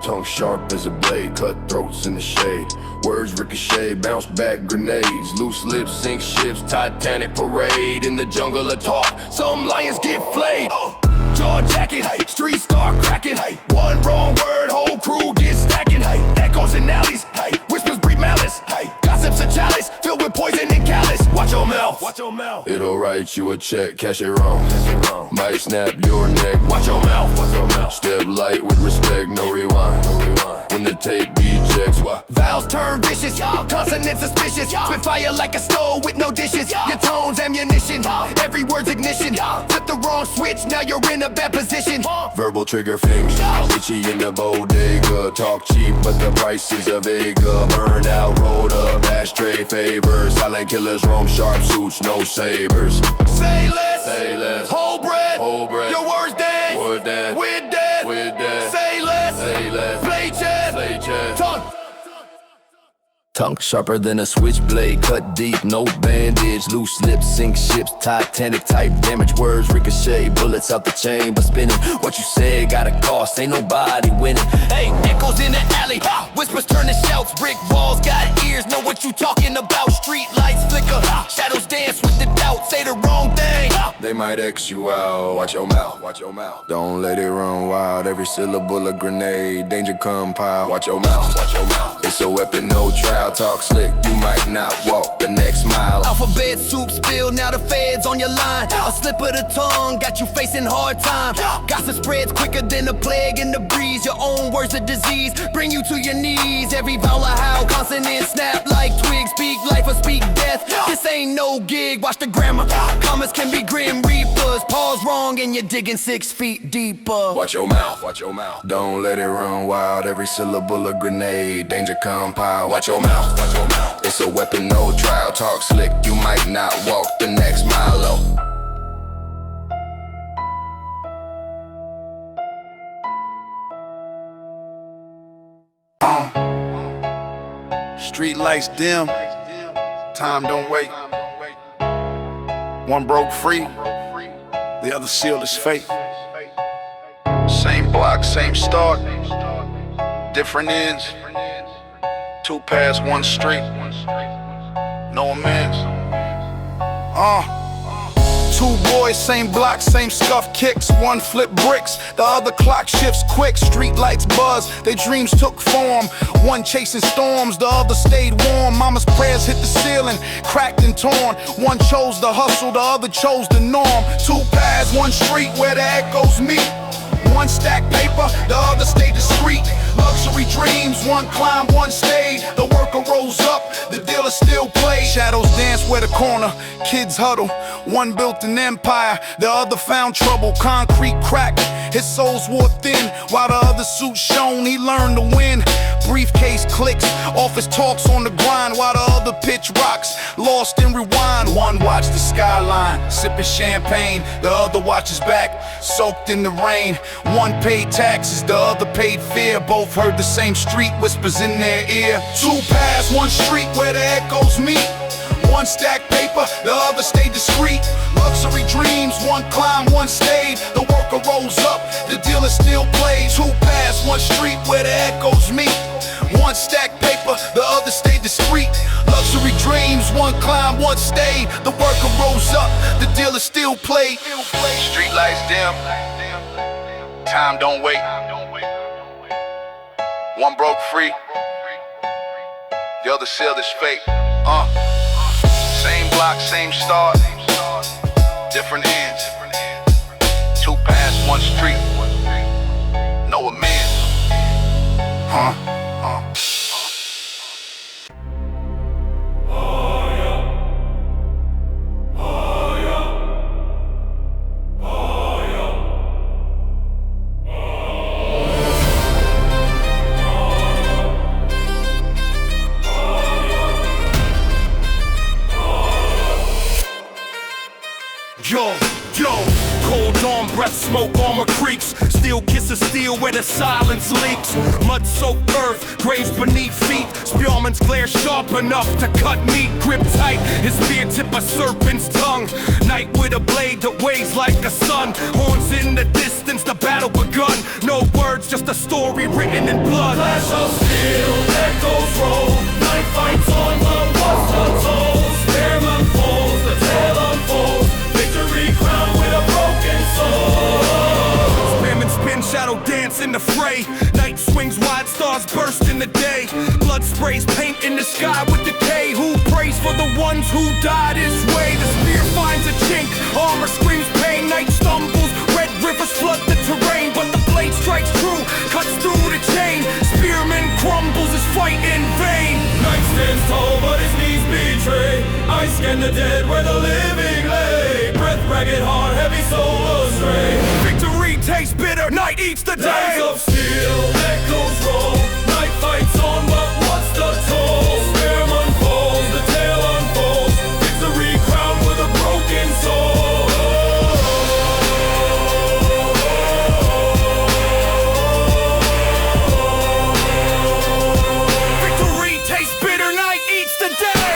tongue sharp as a blade, cut throats in the shade. Words ricochet, bounce back grenades. Loose lips sink ships, Titanic parade. In the jungle of talk, some lions get flayed. Jaw jacket, streets start cracking. One wrong word, whole crew gets stacking. Echoes in alleys, whispers breed malice. Gossip's a chalice, filled with poison and callous. Watch your mouth, watch your mouth. It'll write you a check, cash it wrong. Might snap your neck. Watch your mouth, watch your mouth. Step light with respect, no rewind. When the tape ejects, vowels turn vicious, consonants suspicious. Spit fire like a stove with no dishes. Your tone's ammunition, every word's ignition. Flip the wrong switch, now you're in a bad position. Verbal trigger fingers, itchy in the bodega. Talk cheap, but the price is a Vega. Burned out, rolled up, ashtray favors. Silent killers roam sharp suits, no sabers. Say less, hold breath, your words dead, we're dead, say less, play chess, tongue sharper than a switchblade, cut deep, no bandage. Loose lips sink ships, Titanic type damage. Words ricochet, bullets out the chamber spinning. What you said got a cost, ain't nobody winning. Hey, echoes in the alley, whispers turn to shouts. Brick walls got ears, know what you talking about. Street lights flicker, shadows dance with the doubt. Say the wrong thing, they might X you out. Watch your mouth, watch your mouth. Don't let it run wild, every syllable a grenade. Danger compile, watch your mouth, watch your mouth. It's a weapon, no trial. Talk slick, you might not walk the next mile. Alphabet soup spill, now the feds on your line. A slip of the tongue got you facing hard time. Gossip spreads quicker than the plague in the breeze. Your own words of disease bring you to your knees. Every vowel a howl, consonant snap like twigs. Speak life or speak death, this ain't no gig. Watch the grammar, commas can be grim reapers. Pause wrong and you're digging 6 feet deeper. Watch your mouth, watch your mouth. Don't let it run wild, every syllable a grenade. Danger compile, watch your mouth. Watch your mouth. It's a weapon, no trial. Talk slick, you might not walk the next mile. Street lights dim, time don't wait. One broke free, the other sealed his fate. Same block, same start, different ends. 2 paths, 1 street, no amends. 2 boys, same block, same scuff kicks. One flip bricks, the other clock shifts quick. Street lights buzz, their dreams took form. One chasing storms, the other stayed warm. Mama's prayers hit the ceiling, cracked and torn. One chose the hustle, the other chose the norm. 2 paths, 1 street where the echoes meet. One stack paper, the other stayed discreet. Luxury dreams, one climbed, one stayed. The worker rose up, the dealer still played. Shadows dance where the corner, kids huddle. One built an empire, the other found trouble. Concrete cracked, his soul's wore thin. While the other suit shone, he learned to win. Briefcase clicks, office talks on the grind. While the other pitch rocks, lost in rewind. One watched the skyline, sipping champagne. The other watches back, soaked in the rain. One paid taxes, the other paid fear. Both heard the same street whispers in their ear. 2 paths, 1 street where the echoes meet. One stack paper, the other stayed discreet. Luxury dreams, one climbed, one stayed. The worker rose up, the dealer still played. 2 paths, 1 street where the echoes meet. One stack paper, the other stayed discreet. Luxury dreams, one climbed, one stayed. The worker rose up, the dealer still played. Street lights dim, time don't wait. One broke free, the other sealed his fate. Same block, same start, different ends. 2 paths, 1 street, no amends. Yo, cold dawn breath. breath smoke, armor creaks. Steel kisses steel where the silence leaks. Mud-soaked earth, graves beneath feet. Spearman's glare sharp enough to cut meat. Grip tight, his spear tip a serpent's tongue. Knight with a blade that weighs like the sun. Horns in the distance, the battle begun. No words, just a story written in blood. Flash of steel, echoes roll. Night fights on, but what's the toll? Spearman falls, the tale unfolds. Victory crowned with a broken soul. Spearmen spin, shadow dance in the fray. Night swings wide, stars burst in the day. Blood sprays paint in the sky with decay. Who prays for the ones who died his way? The spear finds a chink, armor screams pain. Night stumbles, red rivers flood the terrain. But the blade strikes true, cuts through the chain. Spearman crumbles, his fight in vain. Night stands tall, but his knees betray. I scan the dead where the living lay. Breath ragged, hard, heavy soul astray. Victory tastes bitter, night eats the day. Knives of steel, echoes roll. Night fights on, but what's the toll? Spearman falls, the tale unfolds. Victory crowned with a broken soul. Victory tastes bitter, night eats the day.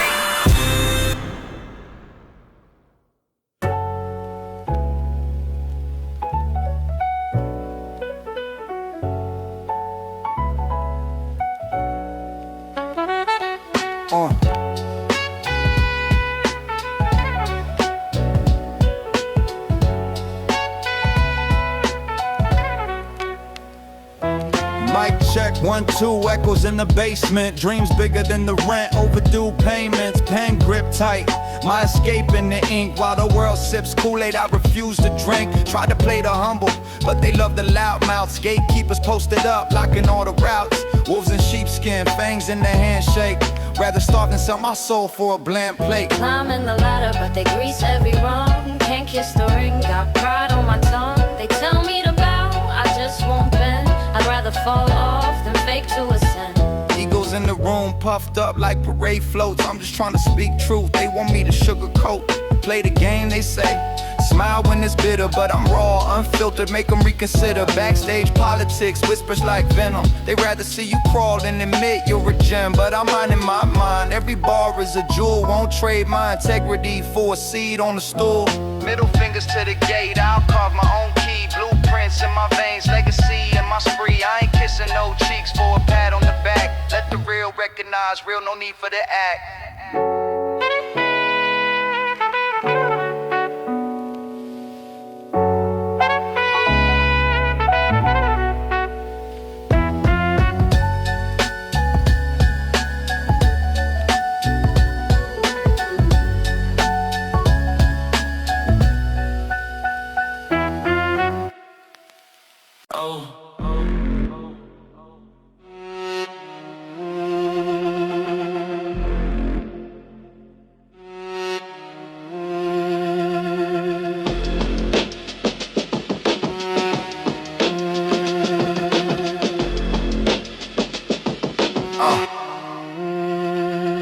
Mic check, 1, 2, echoes in the basement. Dreams bigger than the rent, overdue payments. Pen grip tight, my escape in the ink. While the world sips Kool-Aid, I refuse to drink. Try to play the humble, but they love the loudmouths. Gatekeepers posted up, locking all the routes. Wolves in sheepskin, fangs in the handshake. Rather starve than sell my soul for a bland plate. Climbing the ladder, but they grease every rung. Can't kiss the ring, got pride on my tongue. They tell me to bow, I just won't bend. I'd rather fall off than fake to ascend. Eagles in the room, puffed up like parade floats. I'm just trying to speak truth, they want me to sugarcoat. Play the game, they say. Smile when it's bitter, but I'm raw, unfiltered, make them reconsider. Backstage politics, whispers like venom. They rather see you crawl than admit you're a gem. But I'm minding my mind, every bar is a jewel. Won't trade my integrity for a seat on the stool. Middle fingers to the gate, I'll carve my own key. Blueprints in my veins, legacy in my spree. I ain't kissing no cheeks for a pat on the back. Let the real recognize real, no need for the act.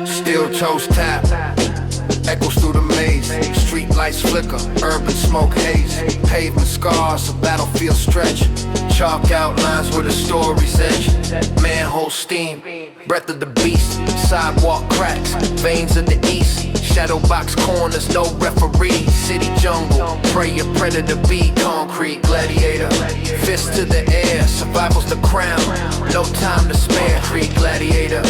Steel toes tap, echoes through the maze. Street lights flicker, urban smoke haze. Pavement scars, a battlefield stretch. Chalk outlines where the story's edge. Manhole steam, breath of the beast. Sidewalk cracks, veins in the east. Shadow box corners, no referee. City jungle, prey a predator beat. Concrete gladiator, fist to the air. Survival's the crown, no time to spare. Creek gladiator,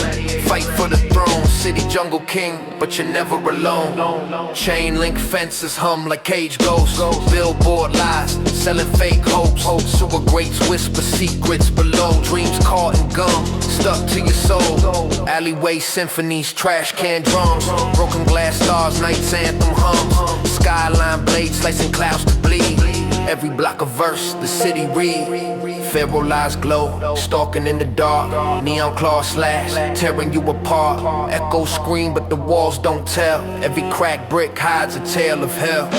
fight for the throne. City jungle king, but you're never alone. Chain link fences hum like cage ghosts. Billboard lies, selling fake hopes. Sewer grates whisper secrets below. Dreams caught in gum, stuck to your soul. Alleyway symphonies, trash can drums. Broken glass stars, night's anthem hums. Skyline blades slicing clouds to bleed. Every block a verse, the city read. Pharaoh lies glow, stalking in the dark. Neon claw slash, tearing you apart. Echoes scream but the walls don't tell. Every cracked brick hides a tale of hell.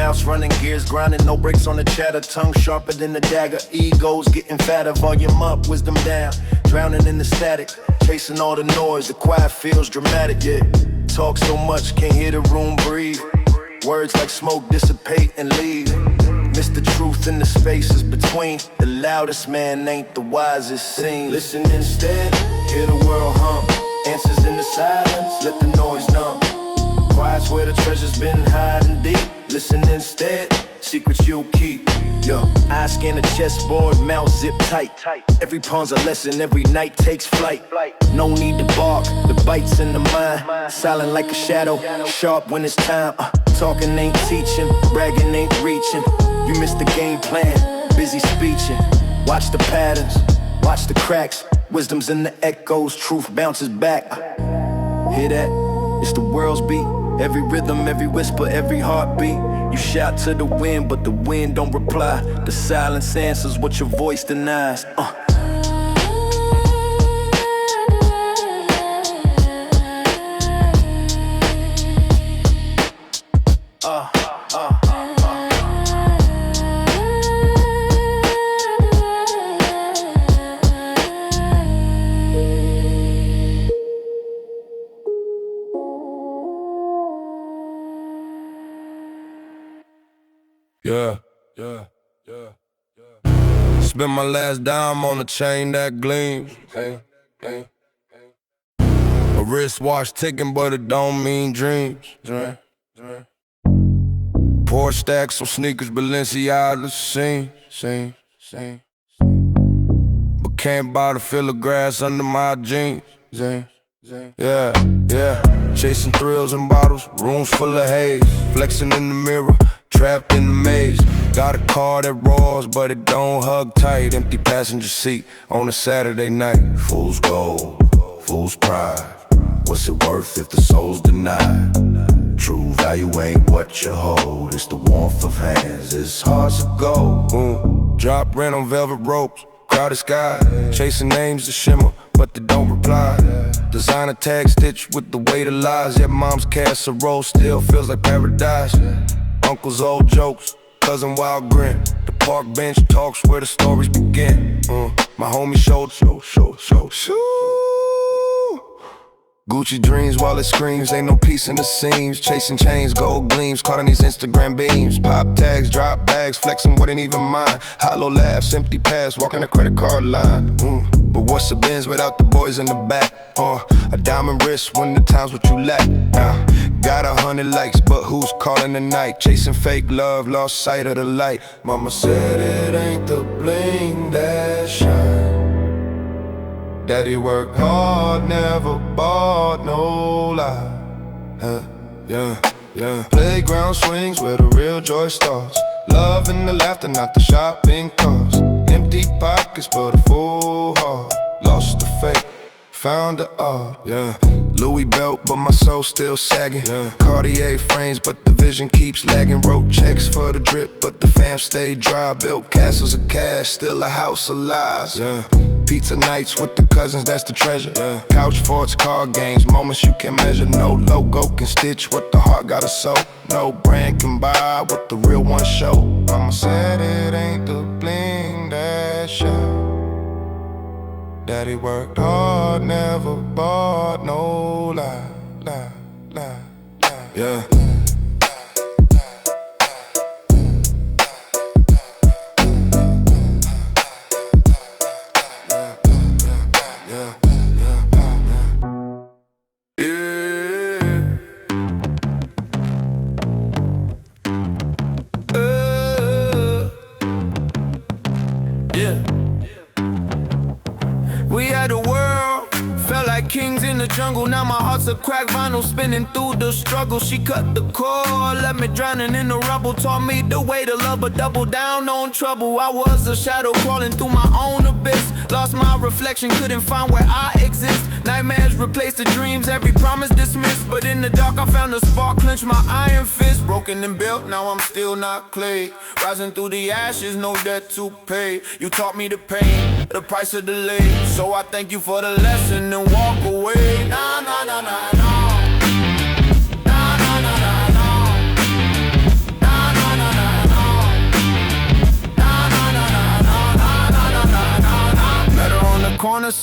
Mouse running gears, grinding, no brakes on the chatter. Tongue sharper than the dagger. Egos getting fatter, volume up, wisdom down. Drowning in the static, chasing all the noise. The quiet feels dramatic, yeah. Talk so much, can't hear the room breathe. Words like smoke dissipate and leave. Miss the truth in the spaces between. The loudest man ain't the wisest seen. Listen instead, hear the world hum. Answers in the silence, let the noise numb. Quiet's where the treasure's been hiding deep. Listen instead, secrets you'll keep. Yo, I scan the chessboard, mouth zip tight. Every pawn's a lesson, every night takes flight. No need to bark, the bite's in the mind. Silent like a shadow, sharp when it's time. Talking ain't teaching, bragging ain't reaching. You missed the game plan, busy speeching. Watch the patterns, watch the cracks. Wisdom's in the echoes, truth bounces back. Hear that? It's the world's beat. Every rhythm, every whisper, every heartbeat. You shout to the wind, but the wind don't reply. The silence answers what your voice denies. Yeah. Spend my last dime on a chain that gleams. A wristwatch ticking, but it don't mean dreams. Pour stacks on sneakers, Balenciaga, sing. But can't buy the feel of grass under my jeans. Yeah. Chasing thrills in bottles, rooms full of haze. Flexing in the mirror, trapped in the maze. Got a car that roars, but it don't hug tight. Empty passenger seat on a Saturday night. Fool's gold, fool's pride. What's it worth if the soul's denied? True value ain't what you hold, it's the warmth of hands, it's hard to go. Drop rent on velvet ropes, crowded sky. Chasing names that shimmer, but they don't reply. Designer tag stitched with the weight of lies. Yet mom's casserole still feels like paradise. Uncle's old jokes, cousin wild grin. The park bench talks where the stories begin. My homie showed Gucci dreams while it screams, ain't no peace in the seams. Chasing chains, gold gleams, caught in these Instagram beams. Pop tags, drop bags, flexing what ain't even mine. Hollow laughs, empty pass, walking a credit card line. But what's a Benz without the boys in the back? A diamond wrist when the time's what you lack. Got 100 likes, but who's calling tonight? Chasing fake love, lost sight of the light. Mama said it ain't the bling that shine. Daddy worked hard, never bought no lie. Yeah. Playground swings where the real joy starts. Love and the laughter, not the shopping carts. Empty pockets, but a full heart. Lost the faith, found the art. Yeah. Louis belt, but my soul still sagging. Cartier frames, but the vision keeps lagging. Wrote checks for the drip, but the fam stayed dry. Built castles of cash, still a house of lies. Pizza nights with the cousins, that's the treasure. Couch forts, card games, moments you can measure. No logo can stitch what the heart gotta sew. No brand can buy what the real one show. Mama said it ain't the bling that show. Daddy worked hard, never bought no lie. Yeah. We had the world, felt like kings in the jungle. Now my heart's a cracked vinyl, spinning through the struggle. She cut the cord, left me drowning in the rubble. Taught me the way to love, but double down on trouble. I was a shadow crawling through my own abyss. Lost my reflection, couldn't find where I exist. Nightmares replaced the dreams, every promise dismissed. But in the dark I found a spark, clenched my iron fist. Broken and built, now I'm still not clay. Rising through the ashes, no debt to pay. You taught me the pain, the price of delay. So I thank you for the lesson and walk away. Nah, nah, nah, nah, nah. Nah, nah, nah, nah, nah. Nah, nah,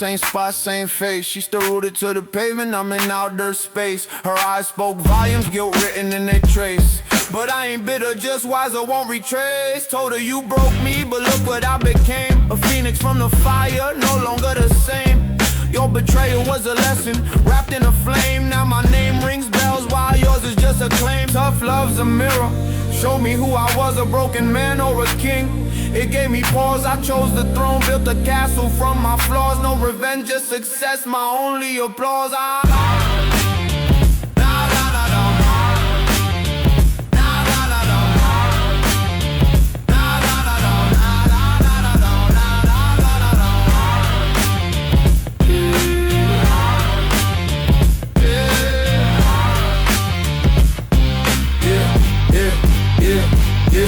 same spot, same face. She still rooted to the pavement, I'm in outer space. Her eyes spoke volumes, guilt written in their trace. But I ain't bitter, just wiser, won't retrace. Told her you broke me, but look what I became. A phoenix from the fire, no longer the same. Your betrayal was a lesson, wrapped in a flame. Now my name rings bells while yours is just a claim. Tough love's a mirror, showed me who I was, a broken man or a king. It gave me pause, I chose the throne, built a castle from my flaws. No revenge, just success, my only applause.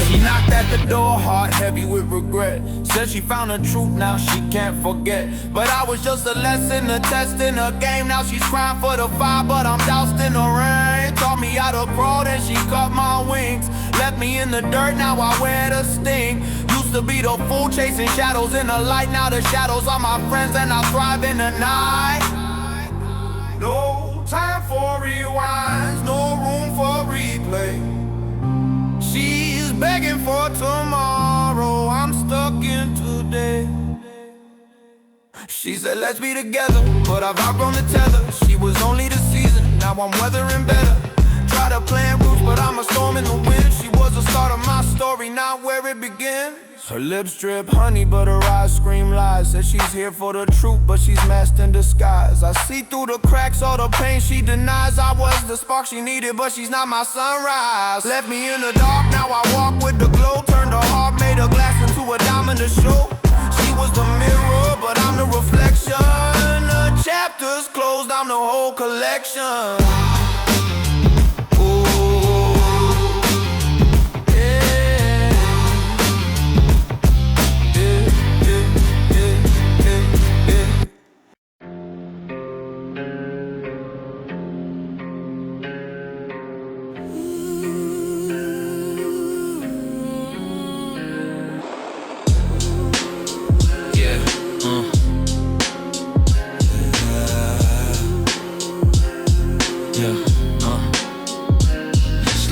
She knocked at the door, heart heavy with regret. Said she found the truth, now she can't forget. But I was just a lesson, a test in her game. Now she's crying for the fire, but I'm doused in the rain. Taught me how to crawl, then she cut my wings. Left me in the dirt, now I wear the sting. Used to be the fool chasing shadows in the light. Now the shadows are my friends and I thrive in the night. No time for rewinds, no room for replay. She's begging for tomorrow, I'm stuck in today. She said let's be together, but I've outgrown the tether. She was only the season, now I'm weathering better. Try to plant roots, but I'm a storm in the wind. She was the start of my story, not where it begins. Her lips drip honey, but her eyes scream lies. Said she's here for the truth, but she's masked in disguise. I see through the cracks all the pain she denies. I was the spark she needed, but she's not my sunrise. Left me in the dark, now I walk with the glow. Turned her heart, made her glass into a diamond to show. She was the mirror, but I'm the reflection. The chapter's closed, I'm the whole collection.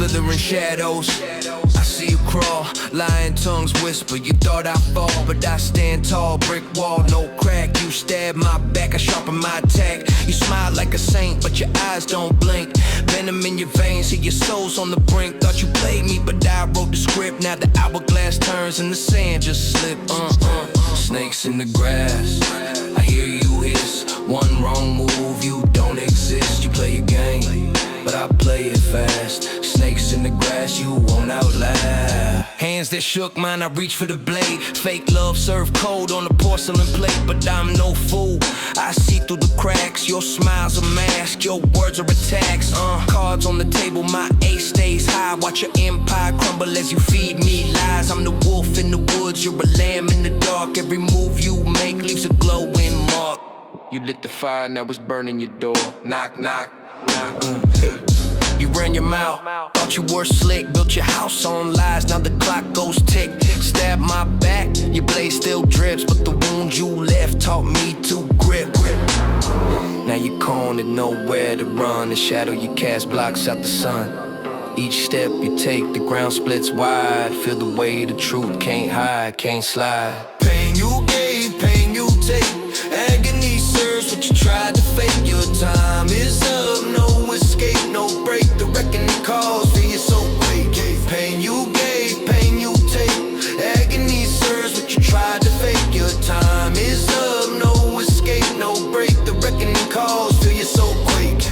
Slithering shadows, I see you crawl. Lying tongues whisper, you thought I'd fall, but I stand tall. Brick wall, no crack. You stab my back, I sharpen my attack. You smile like a saint, but your eyes don't blink. Venom in your veins, see your soul's on the brink. Thought you played me, but I wrote the script. Now the hourglass turns and the sand just slipped. Snakes in the grass, I hear you hiss. One wrong move, you don't exist. You play a game, but I play it fast. Snakes in the grass, you won't outlast. Hands that shook mine, I reach for the blade. Fake love served cold on a porcelain plate, but I'm no fool. I see through the cracks. Your smile's a mask, your words are attacks. Cards on the table, my ace stays high. Watch your empire crumble as you feed me lies. I'm the wolf in the woods, you're a lamb in the dark. Every move you make leaves a glowing mark. You lit the fire, now it's burning your door. Knock, knock, knock. You ran your mouth, thought you were slick. Built your house on lies, now the clock goes tick. Stab my back, your blade still drips, but the wound you left taught me to grip. Now you're cornered, nowhere to run. The shadow you cast blocks out the sun. Each step you take, the ground splits wide. Feel the weight of truth, can't hide, can't slide. Pain you gave, pain you take. Agony serves what you tried to fake. Your time is up, no escape, no break. The reckoning calls, feel your soul quake. Pain you gave, pain you take. Agony serves what you tried to fake. Your time is up, no escape, no break. The reckoning calls, feel your soul quake.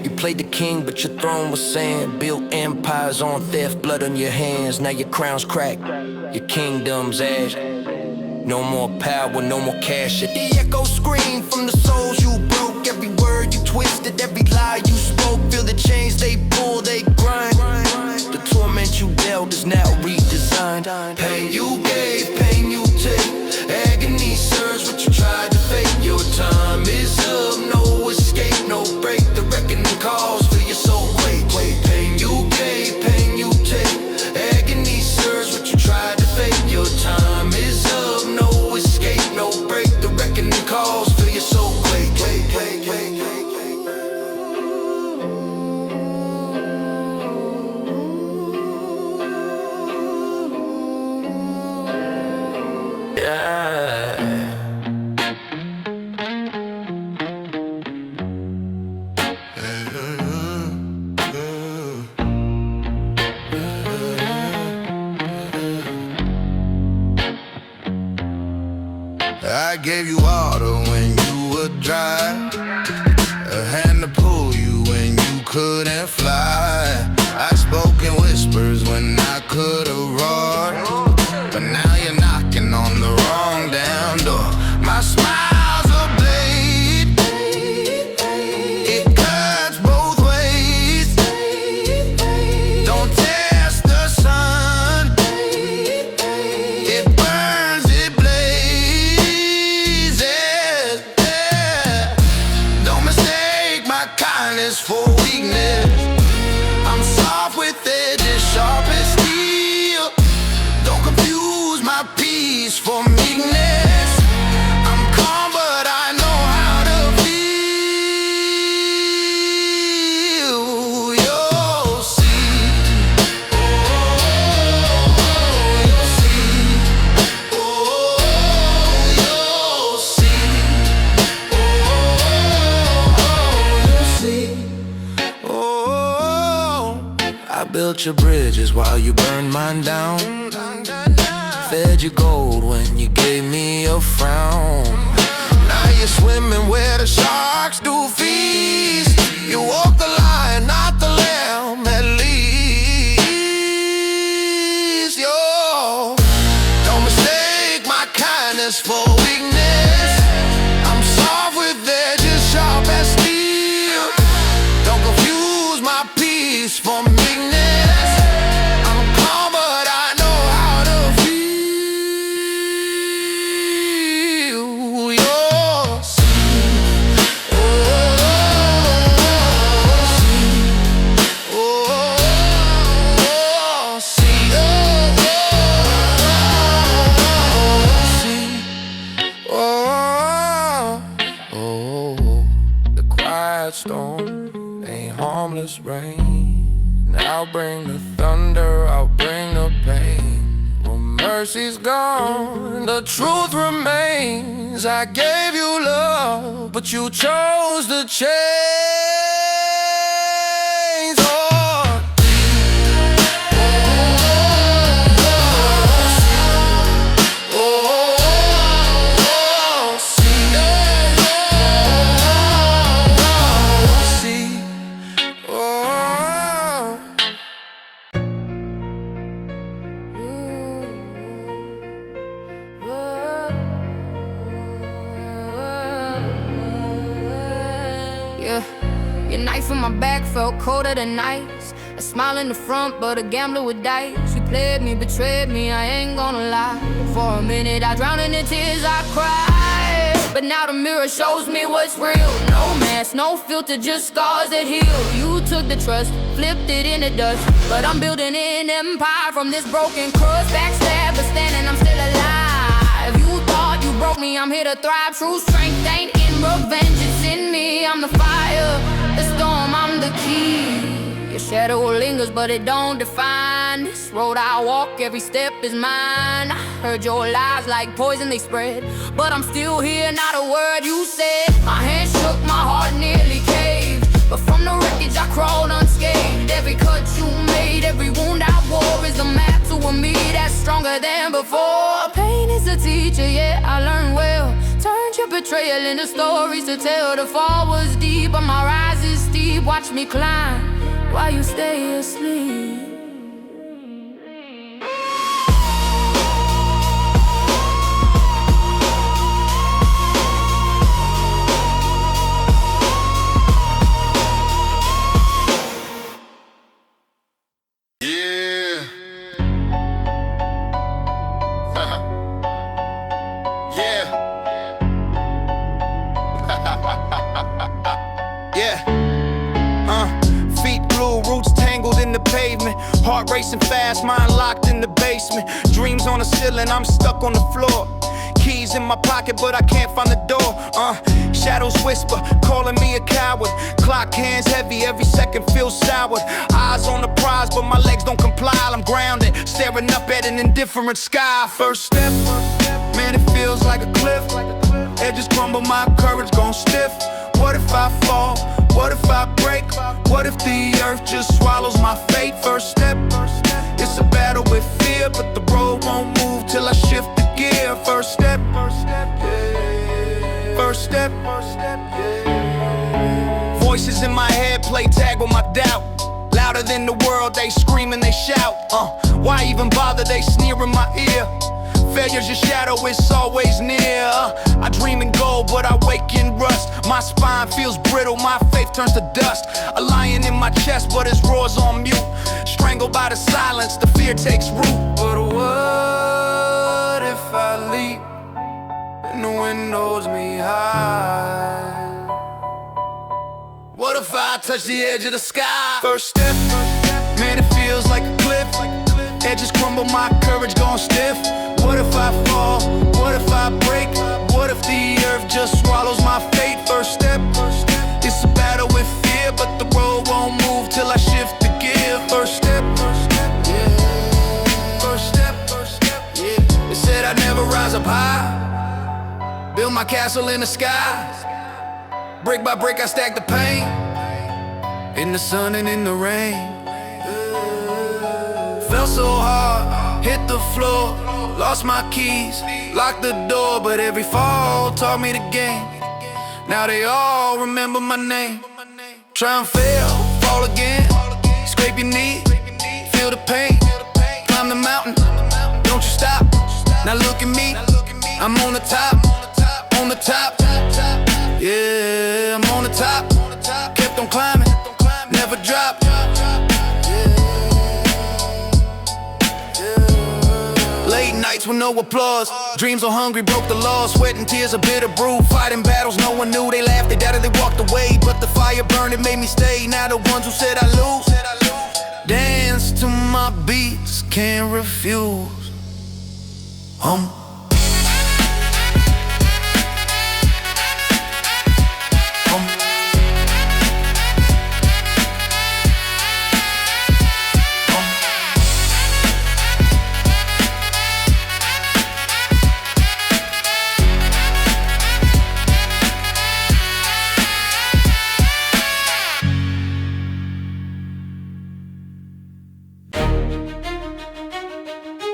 You played the king, but your throne was sand. Built empires on theft, blood on your hands. Now your crown's cracked, your kingdom's ash. No more power, no more cash. The echo scream from the souls you broke. Every word you twisted, every lie you spoke. Feel the chains they pull, they grind. The torment you dealt is now redesigned. Pain you gave, pain you take. Agony serves what you tried to fake. Your time is up, no escape, no break. The reckoning calls, feel your soul quake. Pain you gave, pain you take. Agony serves what you tried to fake. Your time is up, no escape, no break. The reckoning calls, feel your soul gave you water when you were dry, a hand to pull you when you couldn't fly. I spoke in whispers when I could've roared, but now you're knocking on the wrong damn door. My smile's a blade, it cuts both ways. Don't test the sun, it burns, it blazes. Don't mistake my kindness for weakness. I'm soft with edges sharp as steel. Don't confuse my peace for meekness. I'm calm but I know how to feel. You'll see. You'll see. You'll see. You'll see. I built your bridges while you burned mine down. Fed you gold when you gave me a frown. Now you're swimming where the sharks do feast. You walk the line, not the lamb, at least. Yo, don't mistake my kindness for weakness. I'm soft with edges sharp as steel. Don't confuse my peace for meekness. I'm calm but I know how to feel. You'll see. The quiet storm ain't harmless rain. I'll bring the thunder, I'll bring the pain. When mercy's gone, the truth remains. I gave you love, but you chose to change. Yeah, your knife in my back felt colder than ice. A smile in the front, but a gambler with dice. You played me, betrayed me, I ain't gonna lie. For a minute I drowned in the tears I cried, but now the mirror shows me what's real. No mask, no filter, just scars that heal. You took the trust, flipped it in the dust, but I'm building an empire from this broken crust. Backstab, but standing, I'm still alive. You thought you broke me, I'm here to thrive. True strength ain't in revenge, it's in me. I'm the fire, the storm, I'm the key. Your shadow lingers, but it don't define this road I walk, every step is mine. I heard your lies like poison they spread, but I'm still here, not a word you said. My hands shook, my heart nearly caved, but from the wreckage I crawled unscathed. Every cut you made, every wound I wore is a map to a me that's stronger than before. Pain is a teacher, yeah, I learned well. Turned your betrayal into stories to tell. The fall was deep, but my rise is steep. Watch me climb while you stay asleep. Yeah. Yeah. Yeah. Feet glued, roots tangled in the pavement. Heart racing fast, mind locked in the basement. Dreams on the ceiling, I'm stuck on the floor. Keys in my pocket, but I can't find the door. Shadows whisper, calling me a coward. Clock hands heavy, every second feels soured. Eyes on the prize, but my legs don't comply. I'm grounded, staring up at an indifferent sky. First step, man, it feels like a cliff. Edges crumble, my courage gone stiff. What if I fall? What if I break? What if the earth just swallows my fate? First step, it's a battle with fear, but the road won't move till I shift the gear. First step, yeah. first step. Voices in my head play tag with my doubt. Louder than the world, they scream and they shout. Why even bother, they sneer in my ear. Failure's your shadow, it's always near. I dream in gold, but I wake in rust. My spine feels brittle, my faith turns to dust. A lion in my chest, but his roar's on mute. Strangled by the silence, the fear takes root. But what if I leap and the wind knows me high? What if I touch the edge of the sky? First step, man, it feels like a cliff. Edges crumble, my courage gone stiff. What if I fall? What if I break? What if the earth just swallows my fate? First step, it's a battle with fear, but the road won't move till I shift the gear. First step, yeah. First step, yeah. They said I'd never rise up high, build my castle in the sky. Brick by brick I stack the pain, in the sun and in the rain. Fell so hard, hit the floor, lost my keys, locked the door. But every fall taught me the game. Now they all remember my name. Try and fail, fall again, scrape your knee, feel the pain, climb the mountain, don't you stop. Now look at me, I'm on the top, on the top. Yeah, I'm on the top, kept on climbing, never dropped. Late nights with no applause, dreams are hungry, broke the law. Sweat and tears, a bitter brew, fighting battles no one knew. They laughed, they doubted, they walked away, but the fire burned, it made me stay. Now the ones who said I lose, dance to my beats, can't refuse.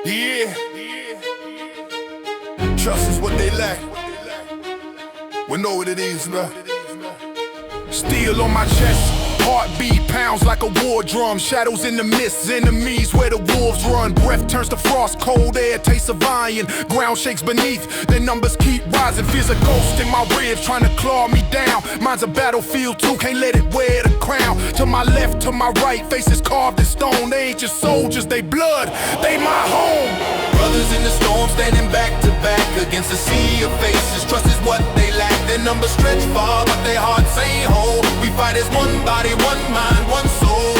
Yeah. Trust is what they lack. We know what it is, man. Steel on my chest, heartbeat pounds like a war drum. Shadows in the mist, enemies where the wolves run. Breath turns to frost, cold air, taste of iron. Ground shakes beneath, the numbers keep rising. Fears a ghost in my ribs trying to claw me down. Mine's a battlefield too, can't let it wear the crown. To my left, to my right, faces carved in stone. They ain't just soldiers, they blood, they my home. Brothers in the storm, standing back to back against a sea of faces. Trust is what they lack. Their numbers stretch far, but their hearts ain't whole. We fight as one body, one mind, one soul.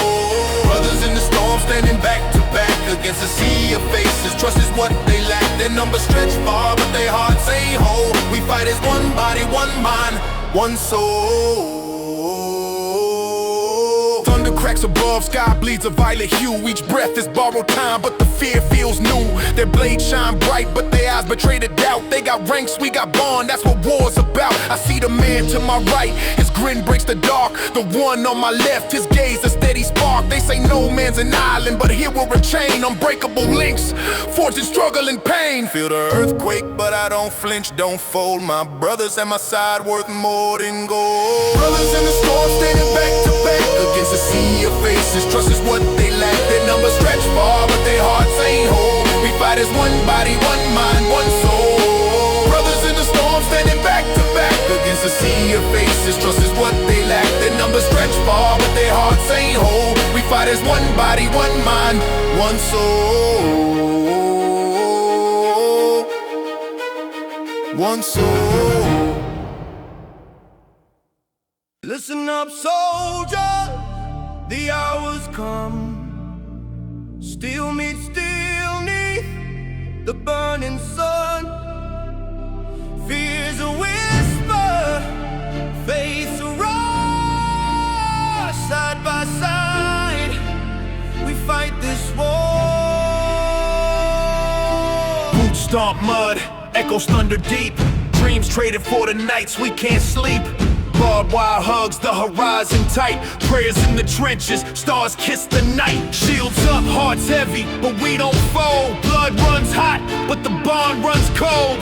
Brothers in the storm, standing back to back against a sea of faces. Trust is what they lack. Their numbers stretch far, but their hearts ain't whole. We fight as one body, one mind, one soul. Thunder cracks above, sky bleeds a violet hue. Each breath is borrowed time, but the fear feels new. Their blades shine bright, but their eyes betray the doubt. They got ranks, we got bond, that's what war's about. I see the man to my right, his grin breaks the dark. The one on my left, his gaze a steady spark. They say no man's an island, but here we're a chain. Unbreakable links, forged in struggle and pain. Feel the earthquake, but I don't flinch, don't fold. My brothers at my side worth more than gold. Brothers in the storm, standing back to back against a sea of faces. Trust is what they lack. Their numbers stretch far, but their hearts ain't whole. We fight as one body, one mind, one soul. Brothers in the storm, standing back to back against a sea of faces. Trust is what they lack. Their numbers stretch far, but their hearts ain't whole. We fight as one body, one mind, one soul. One soul. Listen up, soldier, the hour's come. Steel meets steel neath the burning sun. Fear's a whisper, faith's a roar. Side by side, we fight this war. Boots stomp mud, echoes thunder deep. Dreams traded for the nights we can't sleep. Barbed wire hugs the horizon tight. Prayers in the trenches, stars kiss the night. Shields up, hearts heavy, but we don't fold. Blood runs hot, but the bond runs cold.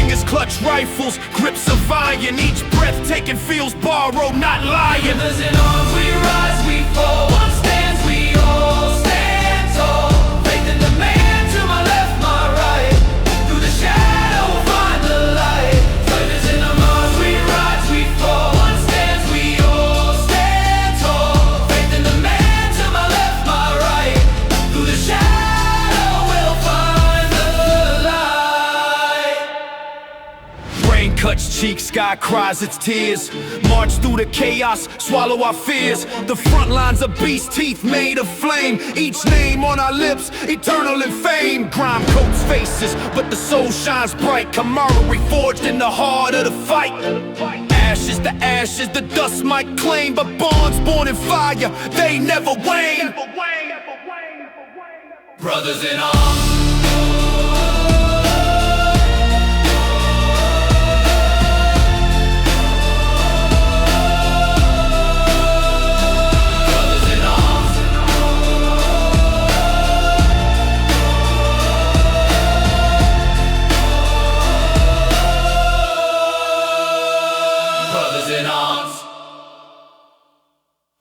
fingers clutch rifles, grips of iron. Each breath taken feels borrowed, not lying. Rivers in arms, we rise, we fall. One stands, we all stand tall. Faith in the man to my left, my right. Through the shadow, we'll find the light. Rivers in our arms, we rise, we fall. One stands, we all stand tall. Faith in the man to my left, my right. Through the shadow, we'll find the light. Rain cuts cheeks, sky cries its tears. March through the chaos, swallow our fears. The front lines of beast teeth made of flame. Each name on our lips, eternal in fame. Grime coats faces, but the soul shines bright. Camaraderie forged in the heart of the fight. Ashes to ashes, the dust might claim, but bonds born in fire, they never wane. Brothers in arms.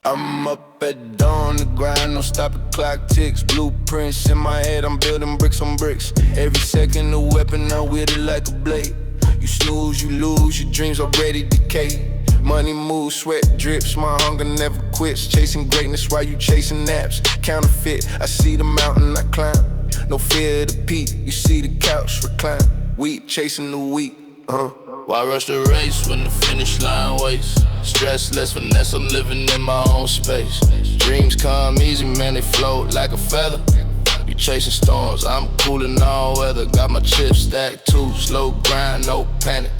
I'm up at dawn, the grind, no stopping, clock ticks. Blueprints in my head, I'm building bricks on bricks. Every second a weapon, I wield it like a blade. You snooze, you lose, your dreams already decay. Money moves, sweat drips, my hunger never quits. Chasing greatness while you chasing naps. Counterfeit, I see the mountain I climb. No fear of the peak, you see the couch recline. Wheat chasing the wheat, Why rush the race when the finish line waits? Stress less, finesse, I'm living in my own space. Dreams come easy, man, they float like a feather. You chasing storms, I'm cool in all weather. Got my chips stacked too, slow grind, no panic.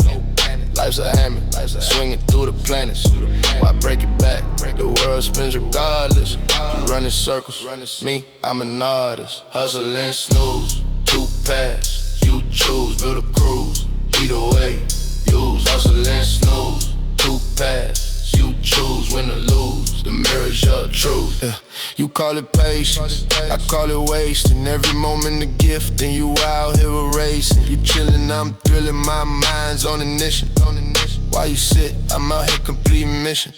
Life's a hammer, swinging through the planets. Why break it back? The world spins regardless. You running circles, me, I'm an artist. Hustle and snooze, two paths, you choose. Build a cruise, either way. Use hustle and snooze, two paths, you choose when to lose. The mirror's your truth. You call it patience, I call it wasting. Every moment a gift, then you out here erasing. You chillin', I'm thrilling, my mind's on a mission. Why you sit? I'm out here completing mission.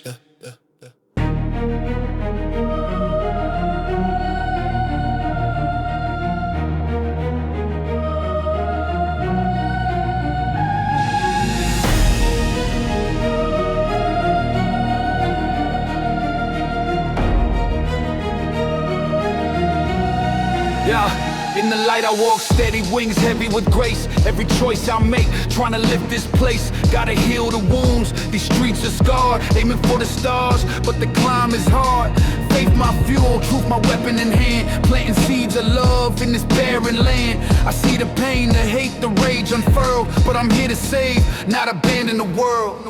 In the light I walk steady, wings heavy with grace. Every choice I make, trying to lift this place. Gotta heal the wounds, these streets are scarred. Aiming for the stars, but the climb is hard. Faith my fuel, truth my weapon in hand. Planting seeds of love in this barren land. I see the pain, the hate, the rage unfurl, but I'm here to save, not abandon the world.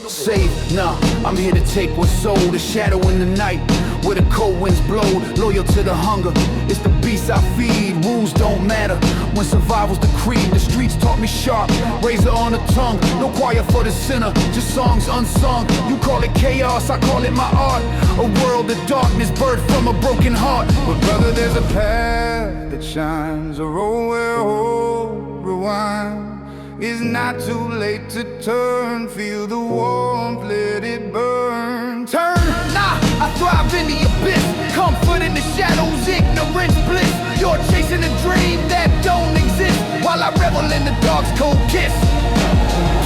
Save, nah, I'm here to take what's sold. A shadow in the night, where the cold winds blow. Loyal to the hunger, it's the beast I feed. Rules don't matter when survival's the creed. The streets taught me sharp, razor on the tongue. No choir for the sinner, just songs unsung. You call it chaos, I call it my art. A world of darkness, birthed from a broken heart. But brother, there's a path that shines, a road where hope rewinds. It's not too late to turn, feel the warmth, let it burn. Turn, nah, I thrive in the abyss. Comfort in the shadows, ignorance, bliss. You're chasing a dream that don't exist, while I revel in the dark's cold kiss.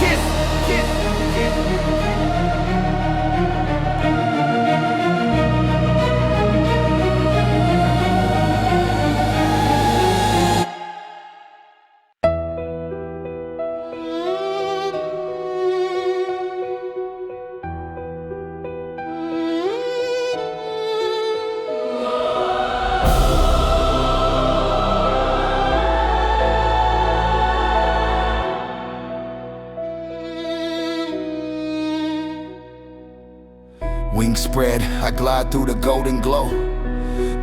Kiss, kiss, kiss. Wings spread, I glide through the golden glow.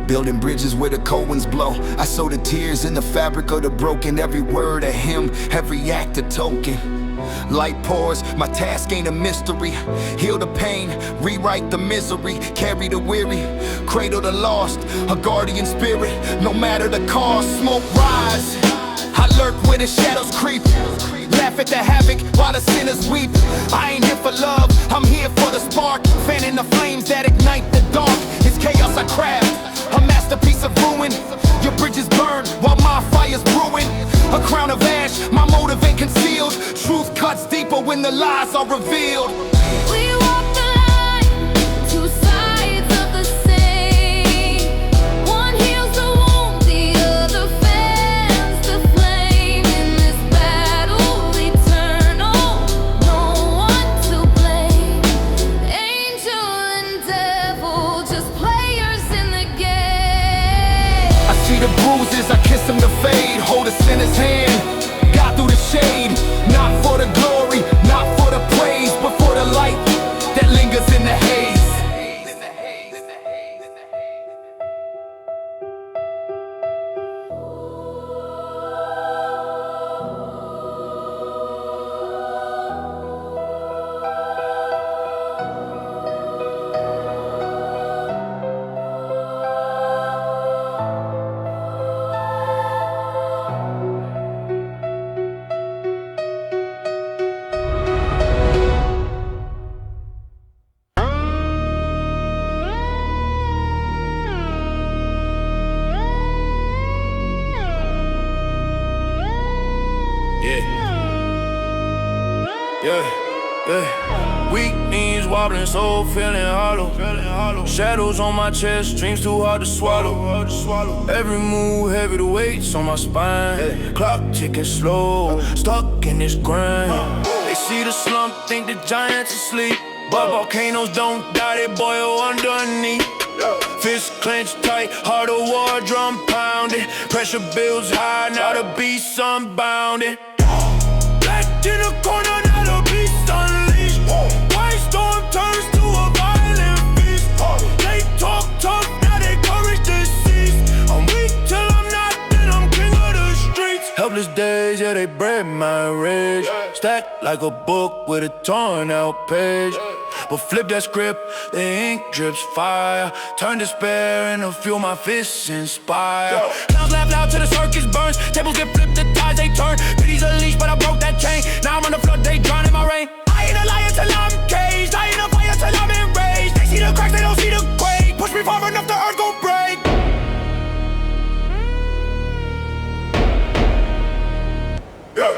Building bridges where the cold winds blow. I sow the tears in the fabric of the broken. Every word a hymn, every act a token. Light pours, my task ain't a mystery. Heal the pain, rewrite the misery. Carry the weary, cradle the lost. A guardian spirit, no matter the cost. Smoke rise, I lurk where the shadows creep. laugh at the havoc while the sinners weep. I ain't here for love, I'm here for the spark, fanning the flames that ignite the dark. It's chaos I craft, a masterpiece of ruin. Your bridges burn while my fire's brewing. A crown of ash, my motive ain't concealed. Truth cuts deeper when the lies are revealed. We walk the line, two sides of the same. One heals the wound, the other fans the flame. In this battle eternal, no one to blame. Angel and devil, just players in the game. I see the bruises, I kiss them to fade. Hold a sinner's hand, got through the shade. Not for the glory, not for the praise, but for the light that lingers in the haze. Yeah. Weak knees wobbling, soul feeling hollow. Shadows on my chest, dreams too hard to swallow. Every move heavy, the weights on my spine. Clock ticking slow, stuck in this grind. They see the slump, think the giants asleep, but volcanoes don't die, they boil underneath. Fist clenched tight, heart of war, drum pounding. Pressure builds high, now the beast unbounded. Black in the corner, now the beast unleashed. White storm turns to a violent feast. They talk tough, now they courage deceased. I'm weak till I'm not, then I'm king of the streets. Helpless days, yeah, they bred my rage. Stacked like a book with a torn out page. But flip that script, the ink drips fire. Turn despair into fuel, my fists inspire. Clowns laugh loud till the circus burns. Tables get flipped, the tides they turn. Pity's a leash, but I broke that chain. Now I'm on the flood, they drown in my rain. I ain't a liar till I'm caged. I ain't a fire till I'm enraged. They see the cracks, they don't see the quake. Push me far enough, the earth gon' break. Yeah.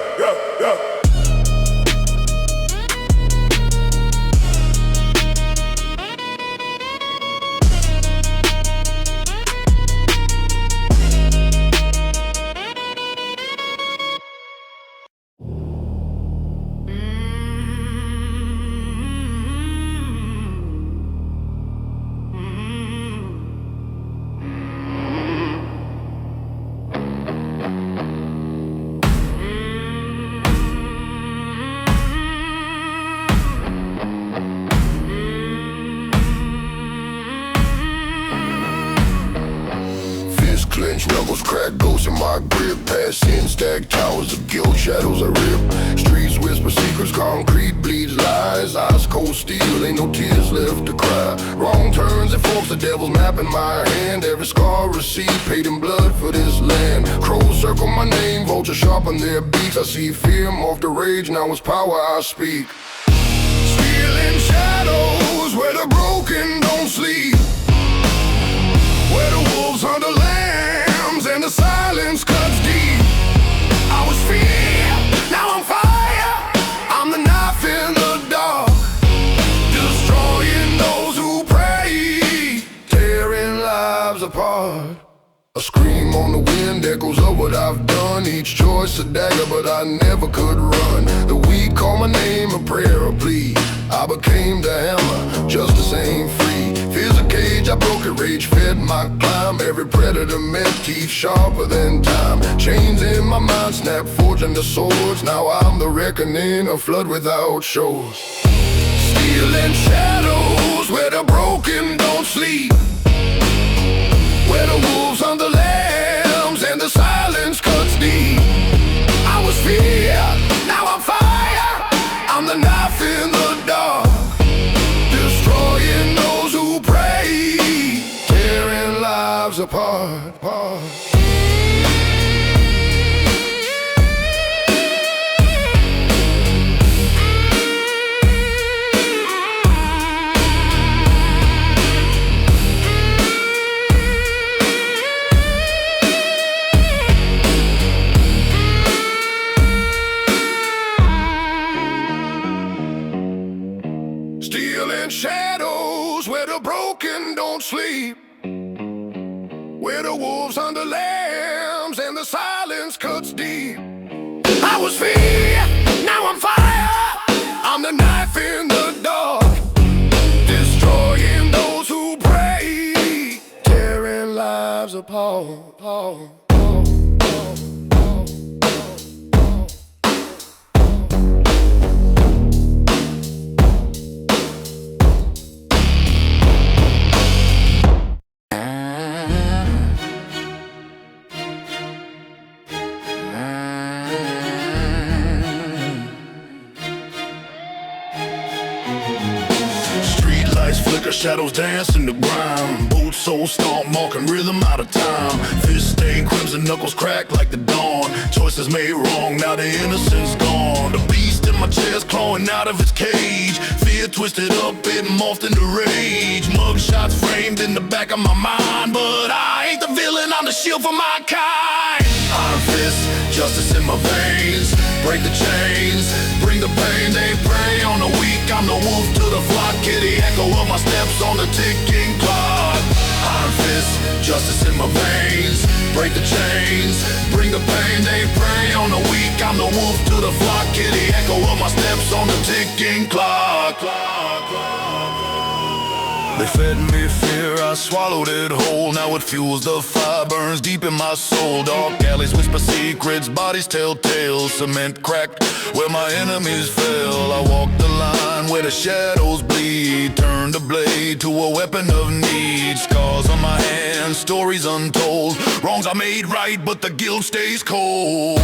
Clenched knuckles, crack ghosts in my grip. Past sin, stacked towers of guilt, shadows I rip. Streets whisper secrets, concrete bleeds lies. Ice cold steel, ain't no tears left to cry. Wrong turns and forks, the devil's map in my hand. Every scar received, paid in blood for this land. Crows circle my name, vultures sharpen their beaks. I see fear morph to rage, now it's power I speak. Stealing shadows, where the broken don't sleep. Where the wolves hunt the lambs and the silence cuts deep. I was fear, now I'm fire. I'm the knife in the dark, destroying those who pray, tearing lives apart. A scream on the wind echoes of what I've done. Each choice a dagger, but I never could run. The weak call my name, a prayer, a plea. I became the hammer, justice ain't free. Fear's a cage, I broke it, rage fed my climb. Every predator met teeth sharper than time. Chains in my mind snap, forging the swords. Now I'm the reckoning, a flood without shores. Stealing shadows, where the broken don't sleep. Where the wolves hunt the lambs and the silence cuts deep. I was fear, now I'm fire. I'm the knife in the dark, destroying those who pray, tearing lives apart. sleep, where the wolves hunt the lambs and the silence cuts deep. I was fear, now I'm fire. I'm the knife in the dark, destroying those who pray, tearing lives apart. Flicker, shadows dance in the grime. Boot soul stomp, marking rhythm out of time. Fist stained crimson, knuckles crack like the dawn. Choices made wrong, now the innocence gone. The beast in my chest clawing out of its cage. Fear twisted up, it morphed into rage. Mug shots framed in the back of my mind, but I ain't the villain, I'm the shield for my kind. Iron fist, justice in my veins. Break the chains, bring the pain. They prey on the weak, I'm the wolf to the flock. Hear the echo of my steps on the ticking clock. Iron fist, justice in my veins. Break the chains, bring the pain. They prey on the weak, I'm the wolf to the flock. Hear the echo of my steps on the ticking clock. They fed me fear, I swallowed it whole. Now it fuels the fire, burns deep in my soul. Dark alleys whisper secrets, bodies tell tales. Cement cracked where my enemies fell. I walk the line where the shadows bleed. Turn the blade to a weapon of need. Scars on my hands, stories untold. Wrongs I made right, but the guilt stays cold.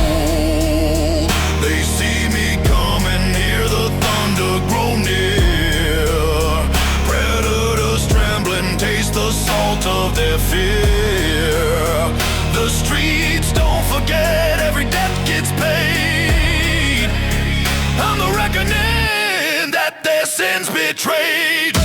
They see me coming, hear the thunder grow near. Taste the salt of their fear. The streets don't forget, every debt gets paid. I'm the reckoning that their sins betrayed.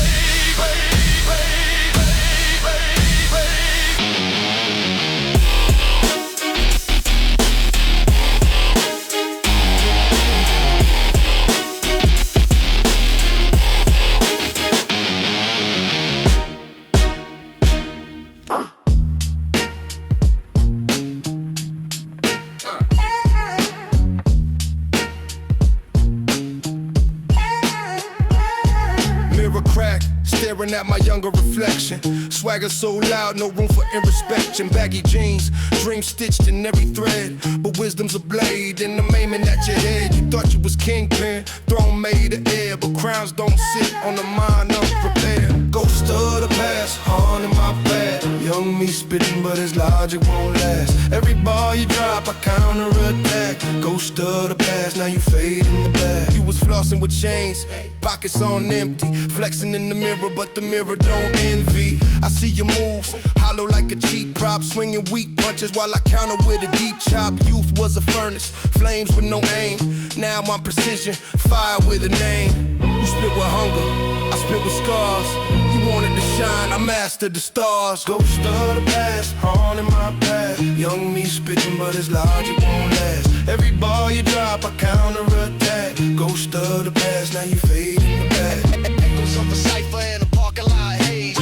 Staring at my younger reflection. Swagger so loud, no room for irrespection. Baggy jeans, dreams stitched in every thread. But wisdom's a blade, and I'm aiming at your head. You thought you was kingpin, throne made of air. But crowns don't sit on the mind unprepared. Ghost of the past, haunting my past. Young me spitting, but his logic won't last. Every bar you drop, I counterattack. Ghost of the past, now you fade in the back. You was flossing with chains, pockets on empty. Flexing in the mirror, but the mirror don't envy. I see your moves, hollow like a cheap prop. Swinging weak punches while I counter with a deep chop. Youth was a furnace, flames with no aim. Now I'm precision, fire with a name. You spit with hunger, I spit with scars. You wanted to shine, I mastered the stars. Ghost of the past, haunting my past. Young me spitting, but his logic won't last. Every bar you drop, I counterattack. Ghost of the past, now you fade in the back. Echoes of a cipher in a parking lot haze.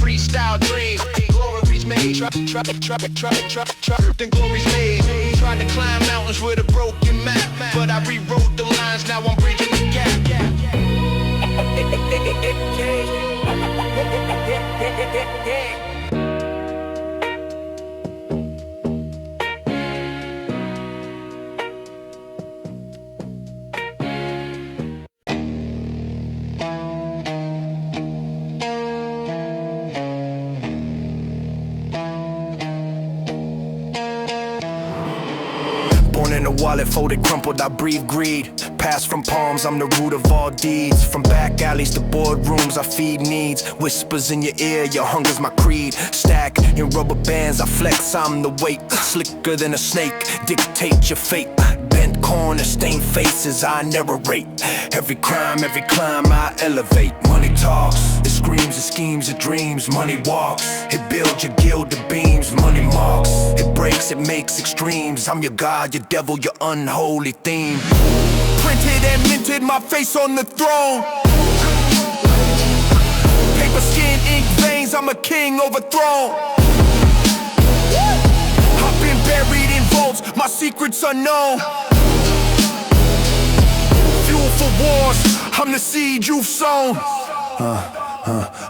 Freestyle dream, glory's made. Then glory's made. Tried to climb mountains with a broken map, but I rewrote the lines, now I'm bridging the gap. In a wallet folded, crumpled, I breathe greed. Pass from palms, I'm the root of all deeds. From back alleys to boardrooms, I feed needs. Whispers in your ear, your hunger's my creed. Stack in rubber bands, I flex, I'm the weight. Slicker than a snake, dictate your fate. Bent corners, stained faces, I narrate. Every crime, every climb, I elevate. Money talks, it screams, it schemes, it dreams. Money walks, it builds your gilded beams. Money marks, it breaks, it makes extremes. I'm your god, your devil, your unholy theme. Printed and minted, my face on the throne. Leopard skin, ink veins, I'm a king overthrown. I've been buried in vaults, my secrets unknown. Fuel for wars, I'm the seed you've sown.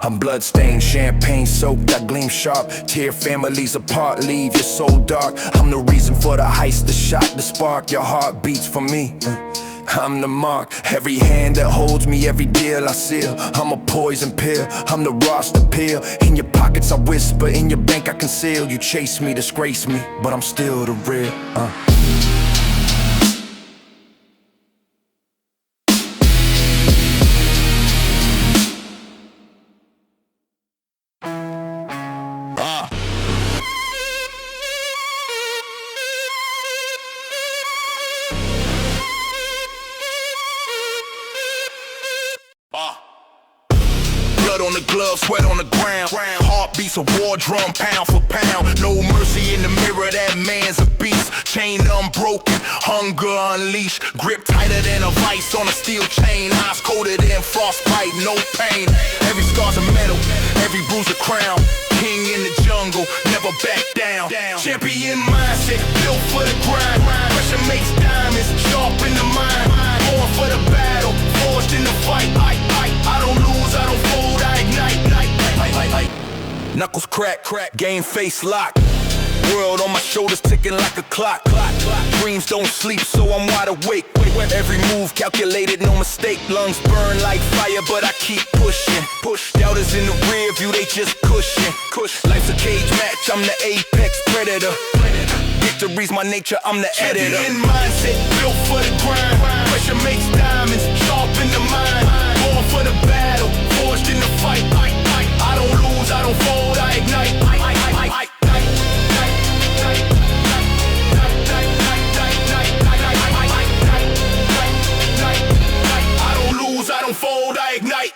I'm bloodstained, champagne soaked, I gleam sharp. Tear families apart, leave your soul dark. I'm the reason for the heist, the shot, the spark. Your heart beats for me. I'm the mark, every hand that holds me, every deal I seal. I'm a poison pill, I'm the roster pill. In your pockets I whisper, in your bank I conceal. You chase me, disgrace me, but I'm still the real. Blood on the glove, sweat on the ground. Heartbeats of war drum, pound for pound. No mercy in the mirror, that man's a beast. Chain unbroken, hunger unleashed. Grip tighter than a vice on a steel chain. Eyes coated in frostbite, no pain. Every scar's a medal, every bruise a crown. King in the jungle, never back down. Champion mindset, built for the grind. Pressure makes diamonds, sharp in the mind. Born for the battle, forged in the fight. I don't lose, I don't fold, I ignite. Knuckles crack, game face lock. World on my shoulders ticking like a clock. Dreams don't sleep, so I'm wide awake. Every move calculated, no mistake. Lungs burn like fire, but I keep pushing. Doubters in the rear view, they just cushion. Life's a cage match, I'm the apex predator. Victory's my nature, I'm the editor. Champion mindset, built for the grind. Pressure makes diamonds, sharp in the mind. Born for the battle, forged in the fight. I don't lose, I don't fold, I ignite. I don't lose, I don't fold, I ignite.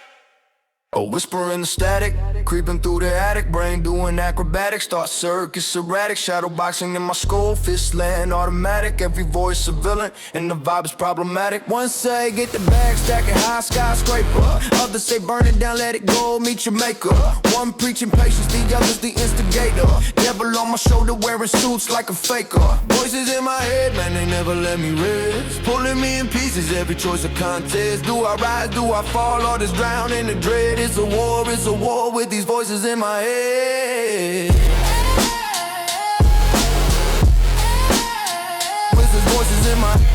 A whisper in the static, creeping through the attic, brain doing acrobatics, thought circus erratic, shadow boxing in my skull, fist land automatic, every voice a villain, and the vibe is problematic. One say get the bag, stacking high skyscraper, others say burn it down, let it go, meet your maker. One preaching patience, the other's the instigator. Devil on my shoulder wearing suits like a faker. Voices in my head, man, they never let me rest, pulling me in pieces, every choice a contest. Do I rise, do I fall, or just drown in the dread? It's a war with these voices in my head. With these voices in my head.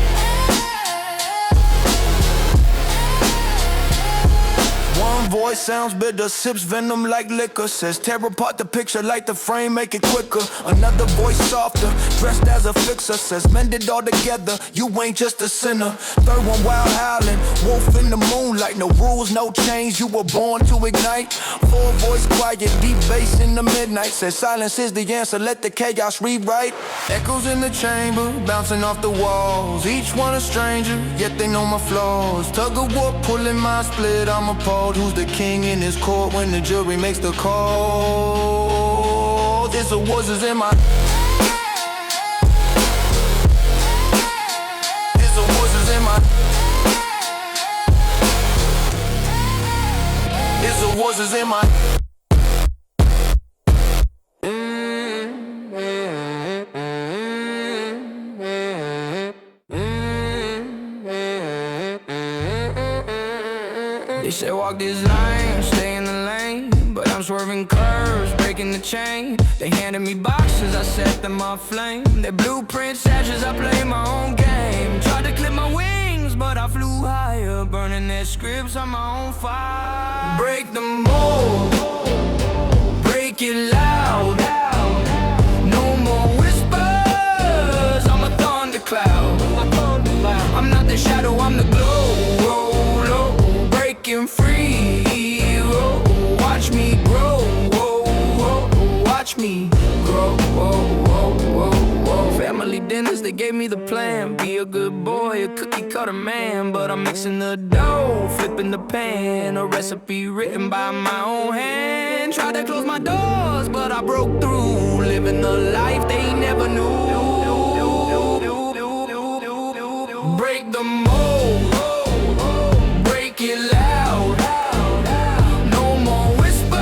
One voice sounds bitter, sips venom like liquor. Says tear apart the picture, light the frame, make it quicker. Another voice softer, dressed as a fixer. Says mend it all together, you ain't just a sinner. Third one wild howling, wolf in the moonlight. No rules, no change, you were born to ignite. Full voice quiet, deep bass in the midnight. Says silence is the answer, let the chaos rewrite. Echoes in the chamber, bouncing off the walls. Each one a stranger, yet they know my flaws. Tug of war, pulling my split, I'm appalled. Who's the king in his court when the jury makes the call? This a voices in my. This a voices in my. This a voices in my. They say walk this line, stay in the lane, but I'm swerving curves, breaking the chain. They handed me boxes, I set them aflame. They blueprints, ashes, I play my own game. Tried to clip my wings, but I flew higher, burning their scripts on my own fire. Break the mold, break it loud. No more whispers, I'm a thundercloud. I'm not the shadow, I'm the glow. Breaking free, watch me grow, watch me grow. Family dinners, they gave me the plan. Be a good boy, a cookie cutter man. But I'm mixing the dough, flipping the pan. A recipe written by my own hand. Tried to close my doors, but I broke through. Living the life they never knew. Break the mold, break it loud. No more whispers,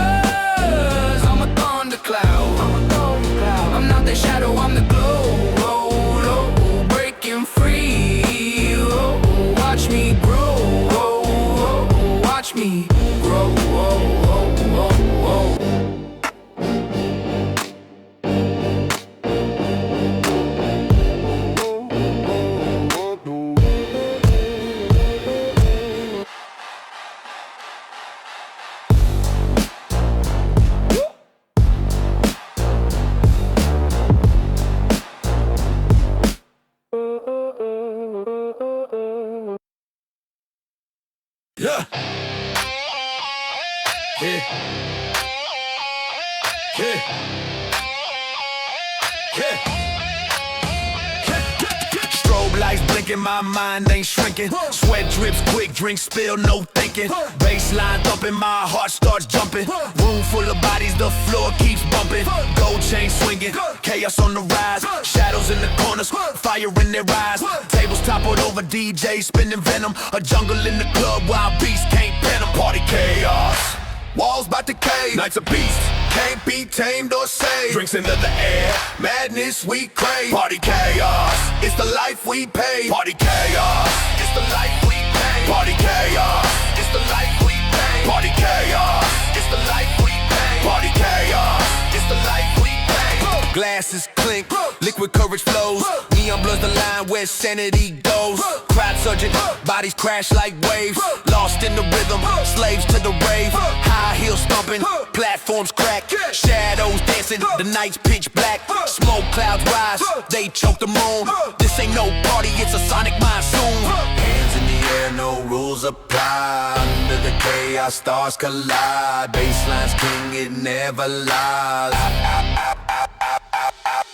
Strobe lights blinking, my mind ain't shrinking. Sweat drips quick, drink spill, no thinking. Baseline thumping, my heart starts jumping. Room full of bodies, the floor keeps bumping. Gold chain swinging, chaos on the rise. Shadows in the corners, fire in their eyes. Tables toppled over, DJ spinning venom. A jungle in the club, wild beasts can't pen 'em. Party chaos, walls bout to cave. Nights a beast, can't be tamed or saved. Drinks into the air, madness we crave. Party chaos, it's the life we pay. Party chaos, it's the life we pay. Party chaos, it's the life we pay. Party chaos, it's the life we pay. Party chaos, it's the life we pay. Glasses clink, liquid courage flows. Neon blurs the line where sanity goes. Crowd surging, bodies crash like waves. Lost in the rhythm, slaves to the rave. High heels stomping, platforms crack. Shadows dancing, the night's pitch black. Smoke clouds rise, they choke the moon. This ain't no party, it's a sonic monsoon. Hands in the air, no rules apply. Under the chaos, stars collide. Bassline's king, it never lies.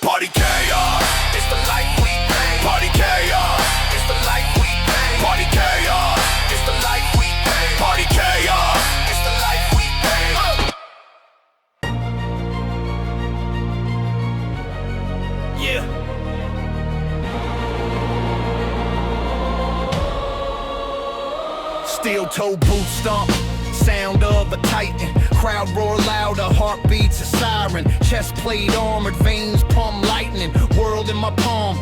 Party chaos, it's the life we pay. Party chaos, it's the life we pay. Party chaos, it's the life we pay. Party chaos, it's the life we pay. Yeah. Steel toe boot stomp, sound of a titan. Crowd roar loud, a heartbeat's a siren. Chest plate armored, veins pump lightning. World in my palm,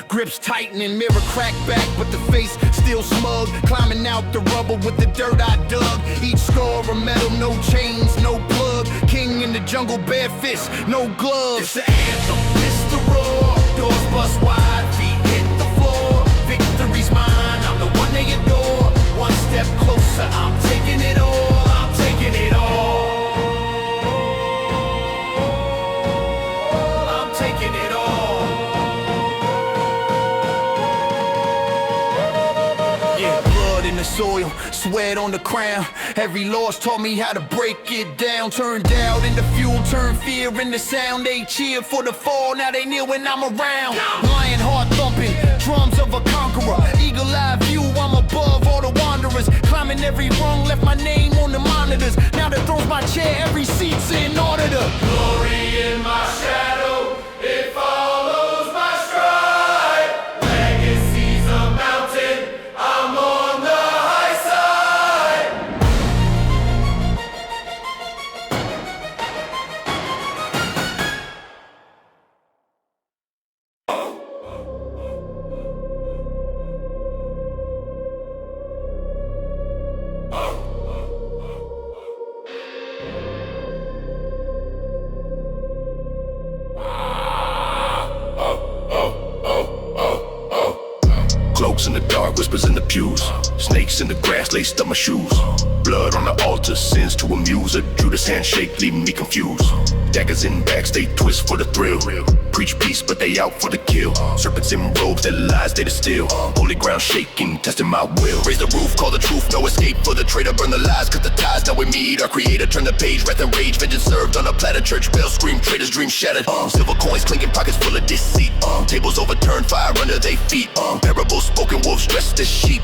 grips tightening. Mirror crack back, but the face still smug. Climbing out the rubble with the dirt I dug. Each score a metal, no chains, no plug. King in the jungle, bare fists, no gloves. It's the anthem, it's the roar. Doors bust wide, feet hit the floor. Victory's mine, I'm the one they adore. One step closer, I'm taking it all. I'm taking it all. I'm taking it all. Yeah, blood in the soil, sweat on the crown. Every loss taught me how to break it down. Turn doubt into fuel, turn fear into sound. They cheer for the fall, now they kneel when I'm around. Lion heart thumping, drums of a conqueror. Eagle-eye view, I'm above all the wanderers. Climbing every rung, left my name on the monitors. Now that throws my chair, every seat's in order to. Glory in my shadow, it follows my stride. Legacy's a mountain, I'm on the high side. Cloaks in the dark, whispers in the pews. Snakes in the grass laced up my shoes. Blood on the altar, sins to amuse. A Judas handshake, leaving me confused. Daggers in backs, they twist for the thrill. Preach peace, but they out for the kill. Serpents in robes, their lies they distill. Holy ground shaking, testing my will. Raise the roof, call the truth, no escape for the traitor. Burn the lies, cut the ties, now we meet our creator. Turn the page, wrath and rage, vengeance served on a platter. Church bells scream, traitors dreams shattered. Silver coins clinking, pockets full of deceit. Tables overturned, fire under their feet. Parables spoken, wolves dressed as sheep.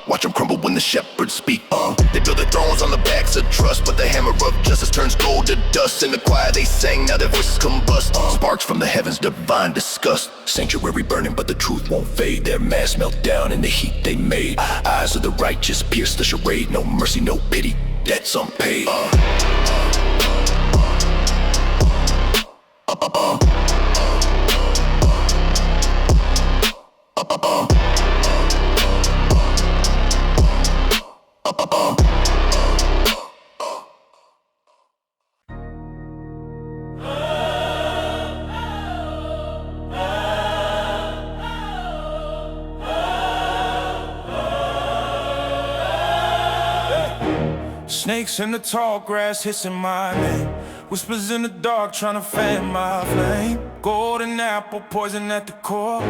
Watch them crumble when the shepherds speak. They build their thrones on the backs of trust, but the hammer of justice turns gold to dust. In the choir they sang, now their voices combust. Sparks from the heavens, divine disgust. Sanctuary burning, but the truth won't fade. Their mass melt down in the heat they made. Eyes of the righteous pierce the charade. No mercy, no pity, debts unpaid. Snakes in the tall grass hissing my name. Whispers in the dark trying to fan my flame. Golden apple poison at the core.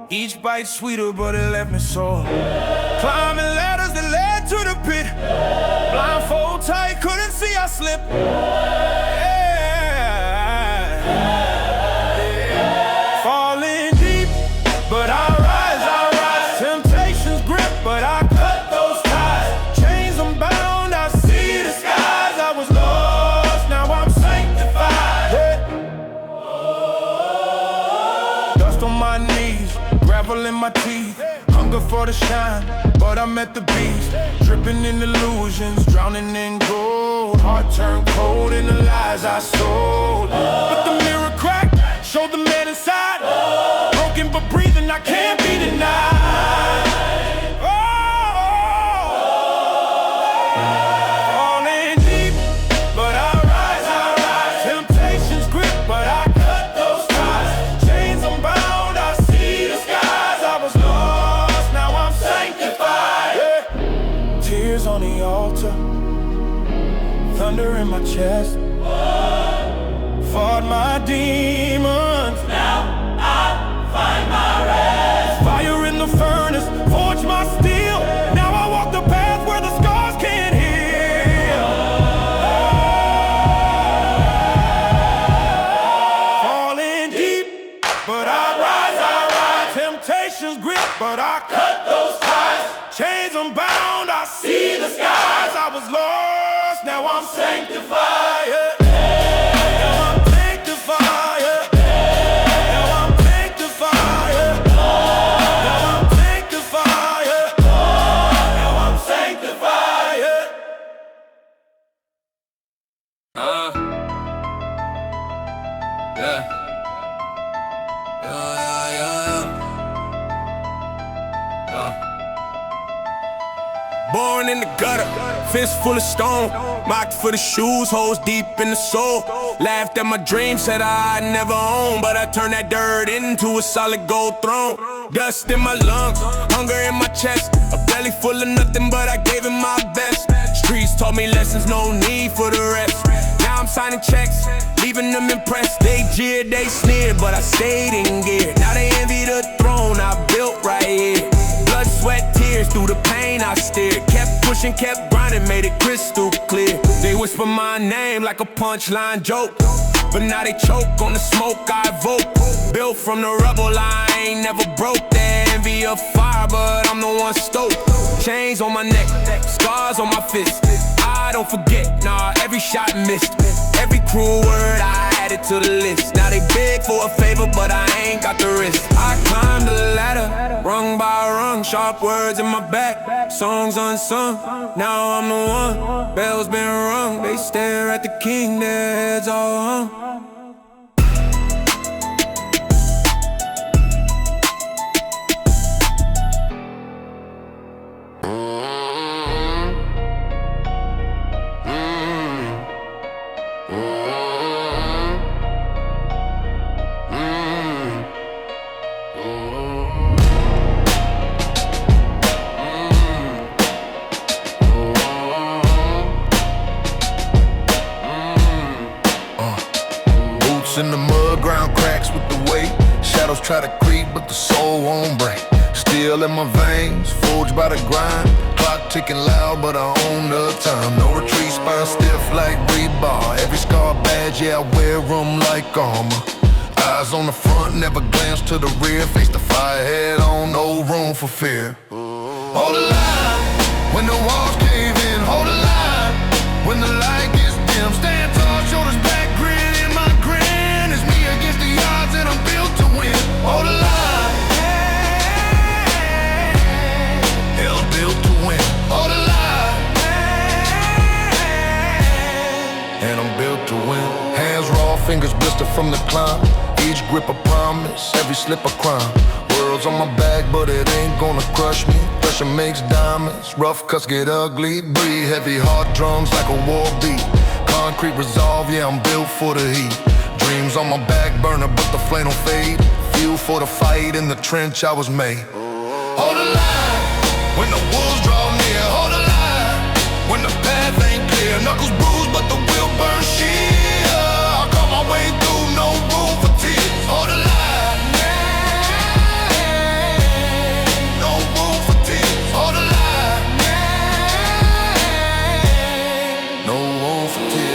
Each bite sweeter but it left me sore. Climbing ladders that led to the pit. Blindfold tight, couldn't see I slipped. Yeah. in my teeth, hunger for the shine, but I'm at the beach, dripping in illusions, drowning in gold. Heart turned cold in the lies I sold. But the mirror cracked, showed the man inside. Broken but breathing, I can't be denied. Falling deep, but I rise. Temptation's grip, but I cut those ties. Chains unbound, I see the skies. I was lost, now I'm sanctified. Yeah. Tears on the altar, thunder in my chest. Fought my demons, now I find my rest. Fire in the furnace, forge my steel. Now I walk the path where the scars can't heal. Falling deep, but I rise. Temptation's grip, but I cut those ties. Chains unbound, I see the skies. I was lost, now I'm sanctified. Yeah. Born in the gutter, fist full of stone. Mocked for the shoes, holes deep in the soul. Laughed at my dreams, said I'd never own, but I turned that dirt into a solid gold throne. Dust in my lungs, hunger in my chest. A belly full of nothing, but I gave it my best. Streets taught me lessons, no need for the rest. Now I'm signing checks, leaving them impressed. They jeered, they sneered, but I stayed in gear. Now they envy the throne I built right here. Blood, sweat, tears, through the pain I steered. Kept pushing, kept grinding, made it crystal clear. They whisper my name like a punchline joke, but now they choke on the smoke I evoke. Built from the rubble, I ain't never broke. They envy of fire, but I'm the one stoked. Chains on my neck, scars on my fist. I don't forget, nah, every shot missed. Every cruel word, I added to the list. Now they beg for a favor, but I ain't got the risk. I climbed the ladder, rung by rung, sharp words in my back, songs unsung. Now I'm the one, bells been rung. They stare at the king, their heads all hung. In the mud, ground cracks with the weight. Shadows try to creep, but the soul won't break. Steel in my veins, forged by the grind. Clock ticking loud, but I own the time. No retreat, spine stiff like rebar. Every scar badge, yeah, I wear them like armor. Eyes on the front, never glance to the rear. Face the fire head on, no room for fear. Hold the line, when the walls cave in. Hold the line, when the light gets dim. Stand tall, shoulders back, grin. Against the odds and I'm built to win. Hold the line, hell built to win. Hold the line, and I'm built to win. Hands raw, fingers blister from the climb. Each grip a promise, every slip a crime. World's on my back, but it ain't gonna crush me. Pressure makes diamonds, rough cuts get ugly. Breathe heavy, hard drums like a war beat. Concrete resolve, yeah, I'm built for the heat. Dreams on my back burner, but the flame don't fade. Fuel for the fight, in the trench I was made. Hold the line, when the wolves draw near. Hold the line, when the path ain't clear. Knuckles bruised, but the will burn sheer. I cut my way through, no room for tears. Hold the line, no room for tears. Hold the line, no room for tears.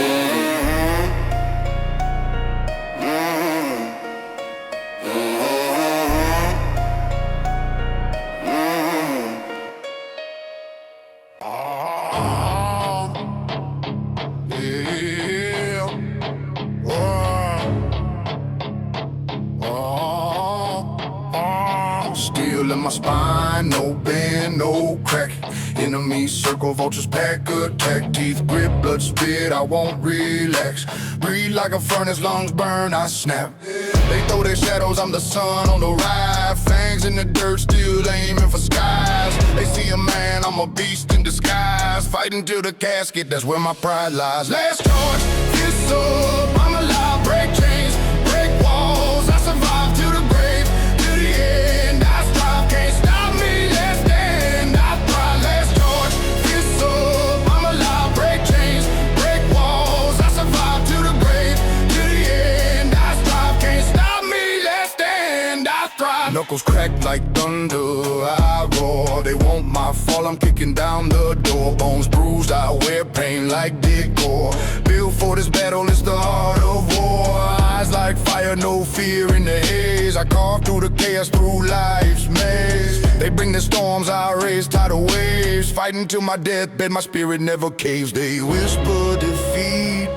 my spine, no bend, no crack. Enemies circle, vultures pack, attack. Teeth grip, blood spit, I won't relax. Breathe like a furnace, lungs burn, I snap. They throw their shadows, I'm the sun on the ride. Fangs in the dirt, still aiming for skies. They see a man, I'm a beast in disguise. Fighting till the casket, that's where my pride lies. Last charge, fists up, I'm alive. Break chains, break walls, I survive to the grave. To the end, I strive, can't stop me, let's stand, I thrive. Last charge, fists up, I'm alive. Break chains, break walls, I survive to the grave. To the end, I strive, can't stop me, let's stand, I thrive. Knuckles crack like thunder, I roar. They want my fall, I'm kicking down the door. Bones bruised, I wear pain like decor. Built for this battle, it's the heart of war. Eyes like fire, no fear in the haze. I carve through the chaos, through life's maze. They bring the storms, I raise tidal waves. Fighting till my deathbed, my spirit never caves. They whisper defeat,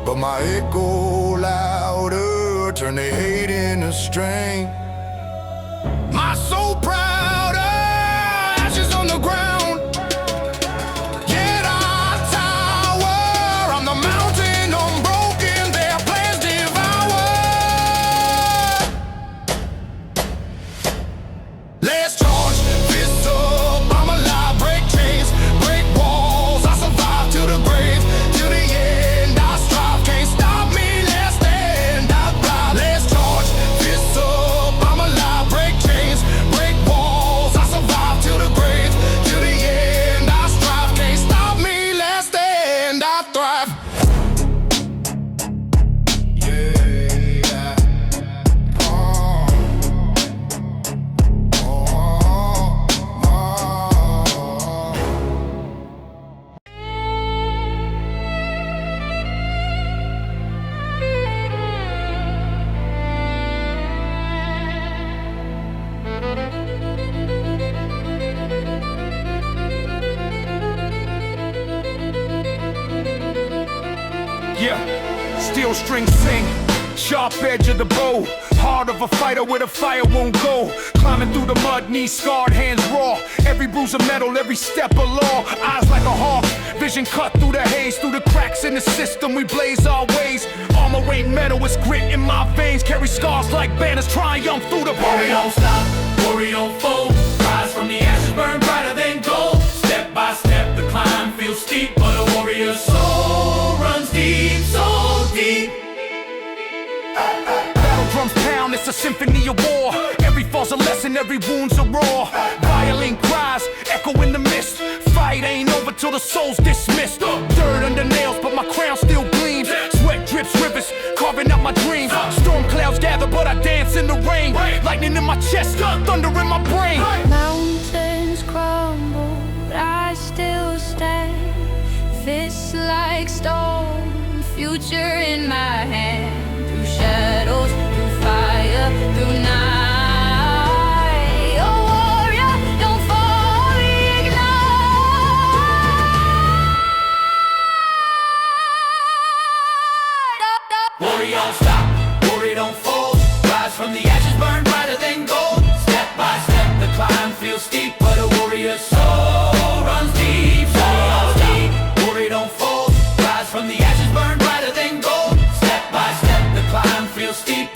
but my echo louder. Turn their hate into strength. My soul proud, ashes on the ground. Yet I tower, I'm the mountain unbroken, their plans devour. Last charge, fists up, I'm alive. Break chains, break walls, I survive to the grave. To the end, I strive, can't stop me, let's stand, I thrive. Last charge, fists up, I'm alive. Break chains, break walls, I survive to the grave. To the end, I strive, can't stop me, let's stand, I thrive. Yeah. Yeah, steel strings sing, sharp edge of the bow. Heart of a fighter where the fire won't go. Climbing through the mud, knees scarred, hands raw. Every bruise of metal, every step of law. Eyes like a hawk, vision cut through the haze. Through the cracks in the system, we blaze our ways. Armor ain't metal, it's grit in my veins. Carry scars like banners, triumph through the Worry don't stop, worry don't fold. Rise from the ashes, burn brighter than gold. Step by step, the climb feels steep, but a warrior's soul runs deep, so deep. battle drums pound, it's a symphony of war. Every fall's a lesson, every wound's a roar. Violent cries, echo in the mist. Fight ain't over till the soul's dismissed. Dirt under nails, but my crown still gleams. Sweat drips rivers, carving out my dreams. Storm clouds gather, but I dance in the rain. Lightning in my chest, thunder in my brain. Mountains crumble, but I still stand. Fists like stone, future in my hand. Through shadows, through fire, through night. Oh warrior, don't fall, reignite. Worry don't stop, worry don't fold. Rise from the ashes, burn brighter than gold. Step by step, the climb feels steep, but a warrior's soul runs deep, so deep. Worry don't fold. Rise from the ashes, burn brighter than gold. Step by step, the climb feels steep.